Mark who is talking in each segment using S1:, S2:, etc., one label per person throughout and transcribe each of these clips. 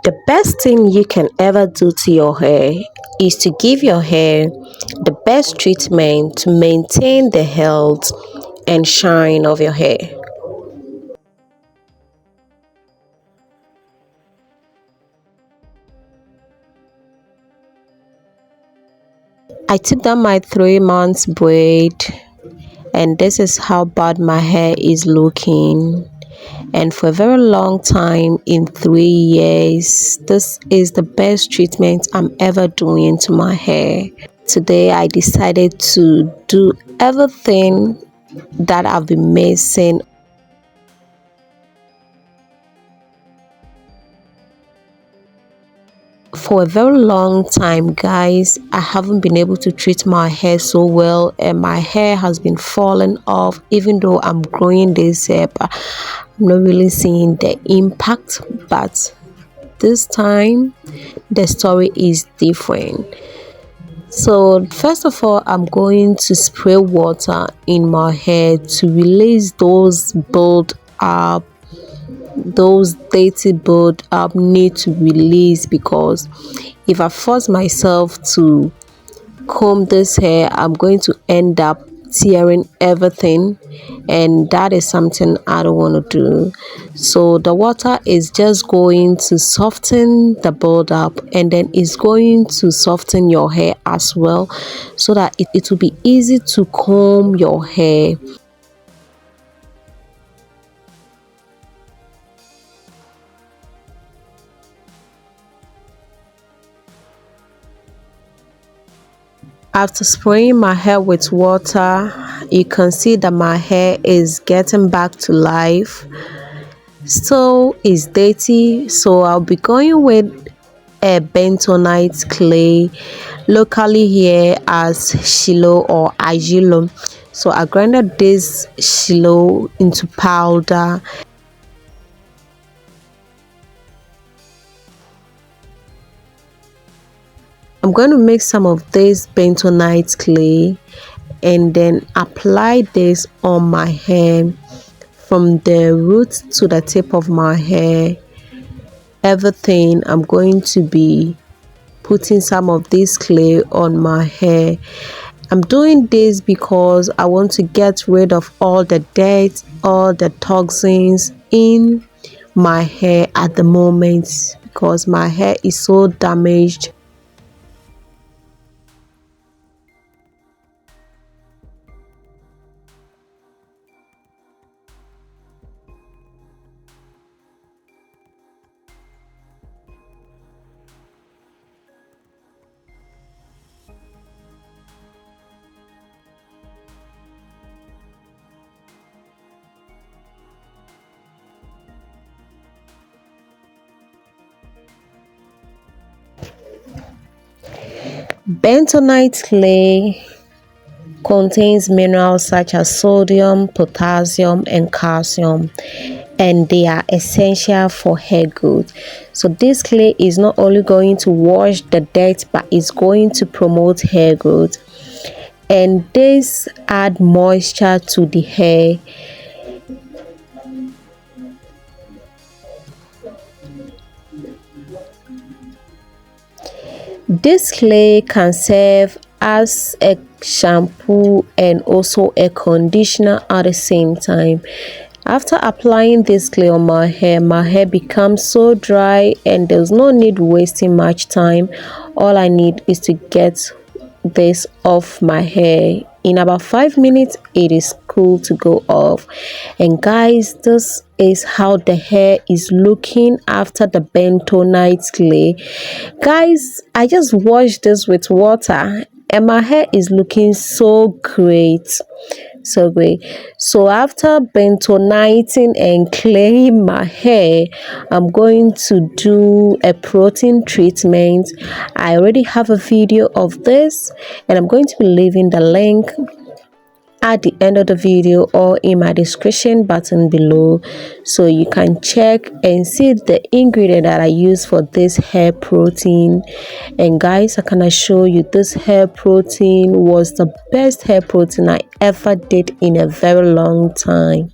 S1: The best thing you can ever do to your hair is to give your hair the best treatment to maintain the health and shine of your hair. I took down my 3 months braid, and this is how bad my hair is looking. And for a very long time, in 3 years, this is the best treatment I'm ever doing to my hair. Today I decided to do everything that I've been missing. For a very long time, guys, I haven't been able to treat my hair so well, and my hair has been falling off. Even though I'm growing this hair, but I'm not really seeing the impact. But this time the story is different. So first of all, I'm going to spray water in my hair to release those build up, those dirty build up need to release, because if I force myself to comb this hair, I'm going to end up tearing everything, and that is something I don't want to do. So the water is just going to soften the build up, and then it's going to soften your hair as well, so that it will be easy to comb your hair. After spraying my hair with water, you can see that my hair is getting back to life. Still is dirty, so I'll be going with a bentonite clay, locally here as shilo or agilo. So I grinded this shilo into powder. I'm going to make some of this bentonite clay and then apply this on my hair from the root to the tip of my hair. Everything, I'm going to be putting some of this clay on my hair. I'm doing this because I want to get rid of all the dirt, all the toxins in my hair at the moment, because my hair is so damaged. Bentonite clay contains minerals such as sodium, potassium, and calcium, and they are essential for hair growth. So this clay is not only going to wash the dirt, but it's going to promote hair growth, and this add moisture to the hair. This clay can serve as a shampoo and also a conditioner at the same time. After applying this clay on my hair becomes so dry, and there's no need wasting much time. All I need is to get this off my hair. In about 5 minutes, it is cool to go off. And guys, this is how the hair is looking after the bentonite clay. Guys, I just washed this with water, and my hair is looking so great, so great. So after bentoniting and claying my hair, I'm going to do a protein treatment. I already have a video of this, and I'm going to be leaving the link at the end of the video or in my description button below, so you can check and see the ingredient that I use for this hair protein. And guys, I can assure you this hair protein was the best hair protein I ever did in a very long time.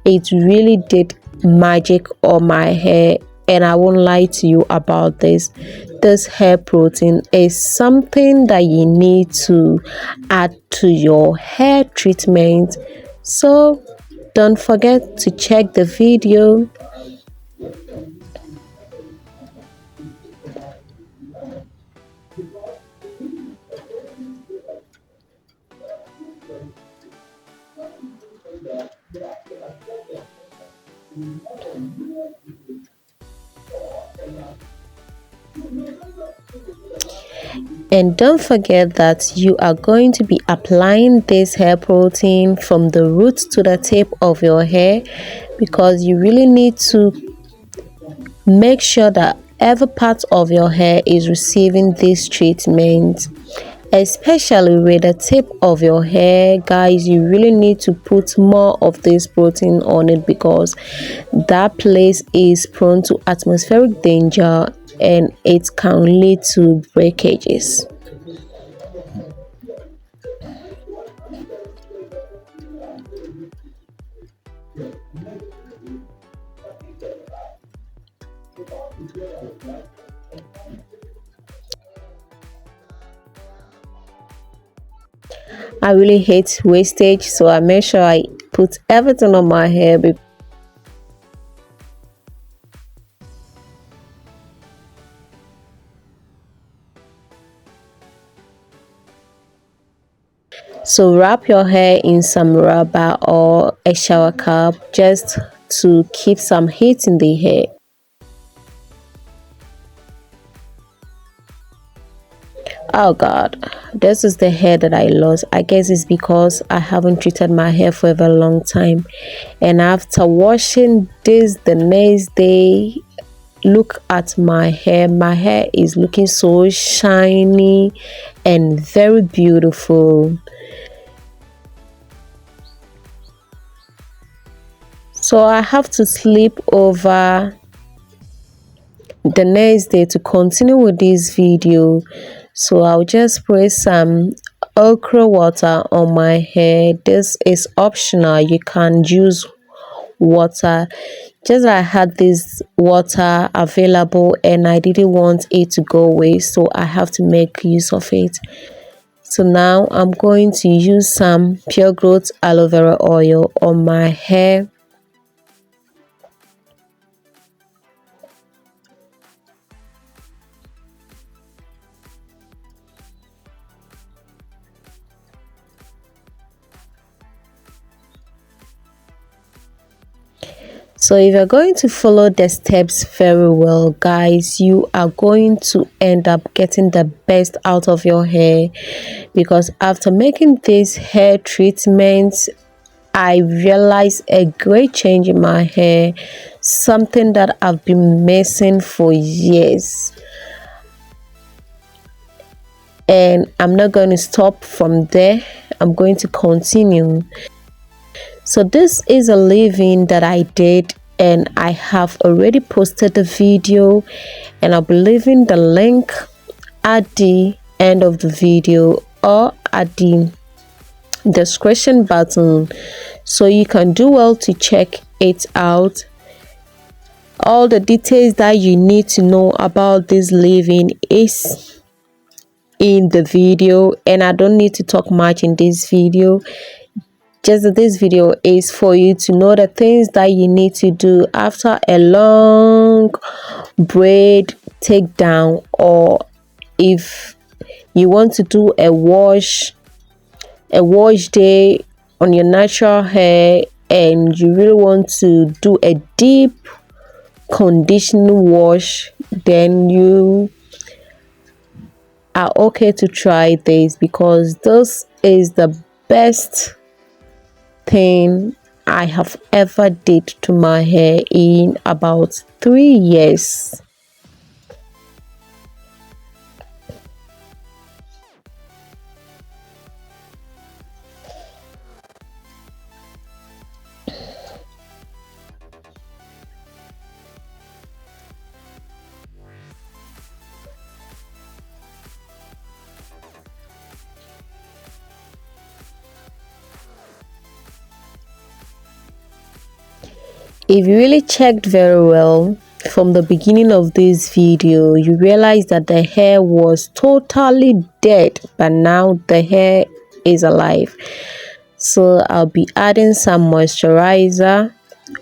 S1: It really did magic on my hair, and I won't lie to you about this hair protein is something that you need to add to your hair treatment. So don't forget to check the video. And don't forget that you are going to be applying this hair protein from the roots to the tip of your hair, because you really need to make sure that every part of your hair is receiving this treatment, especially with the tip of your hair. Guys, you really need to put more of this protein on it, because that place is prone to atmospheric danger and it can lead to breakages. I really hate wastage, so I make sure I put everything on my hair. So wrap your hair in some rubber or a shower cap just to keep some heat in the hair. Oh god, this is the hair that I lost. I guess it's because I haven't treated my hair for a very long time, and after washing this the next day, look at my hair. My hair is looking so shiny and very beautiful. So I have to sleep over the next day to continue with this video. So I'll just spray some okra water on my hair. This is optional, you can use water. Just I had this water available and I didn't want it to go away, so I have to make use of it. So now I'm going to use some pure growth aloe vera oil on my hair. So if you're going to follow the steps very well, guys, you are going to end up getting the best out of your hair, because after making this hair treatment, I realized a great change in my hair, something that I've been missing for years. And I'm not going to stop from there, I'm going to continue. So this is a leave-in that I did, and I have already posted the video, and I'll be leaving the link at the end of the video or at the description button, so you can do well to check it out. All the details that you need to know about this leave-in is in the video, and I don't need to talk much in this video. Just that this video is for you to know the things that you need to do after a long braid takedown, or if you want to do a wash day on your natural hair and you really want to do a deep conditioning wash, then you are okay to try this, because this is the best thing I have ever did to my hair in about 3 years. If you really checked very well, from the beginning of this video, you realize that the hair was totally dead, but now the hair is alive. So I'll be adding some moisturizer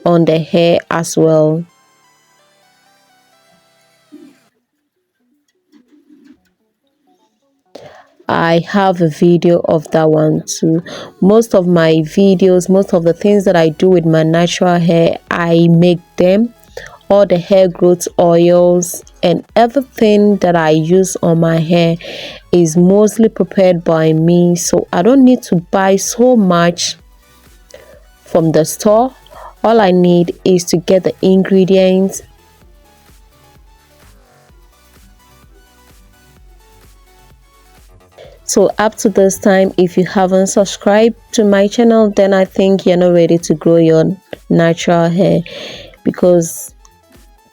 S1: on the hair as well. I have a video of that one too. Most of my videos, most of the things that I do with my natural hair, I make them. All the hair growth oils and everything that I use on my hair is mostly prepared by me, so I don't need to buy so much from the store. All I need is to get the ingredients. So up to this time, if you haven't subscribed to my channel, then I think you're not ready to grow your natural hair, because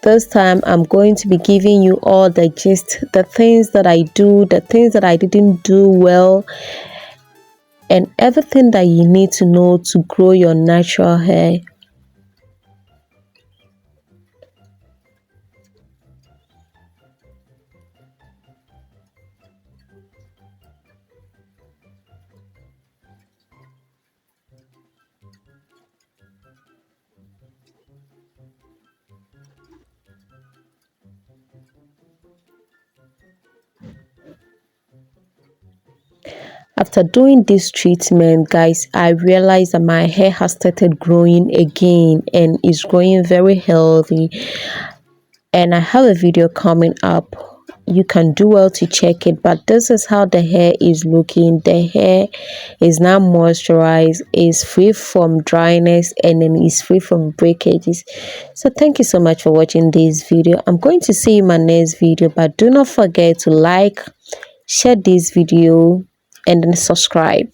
S1: this time I'm going to be giving you all the gist, the things that I do, the things that I didn't do well, and everything that you need to know to grow your natural hair. After doing this treatment, guys, I realized that my hair has started growing again and is growing very healthy. And I have a video coming up. You can do well to check it, but this is how the hair is looking. The hair is now moisturized, is free from dryness, and then is free from breakages. So thank you so much for watching this video. I'm going to see you in my next video, but do not forget to like, share this video, and then subscribe.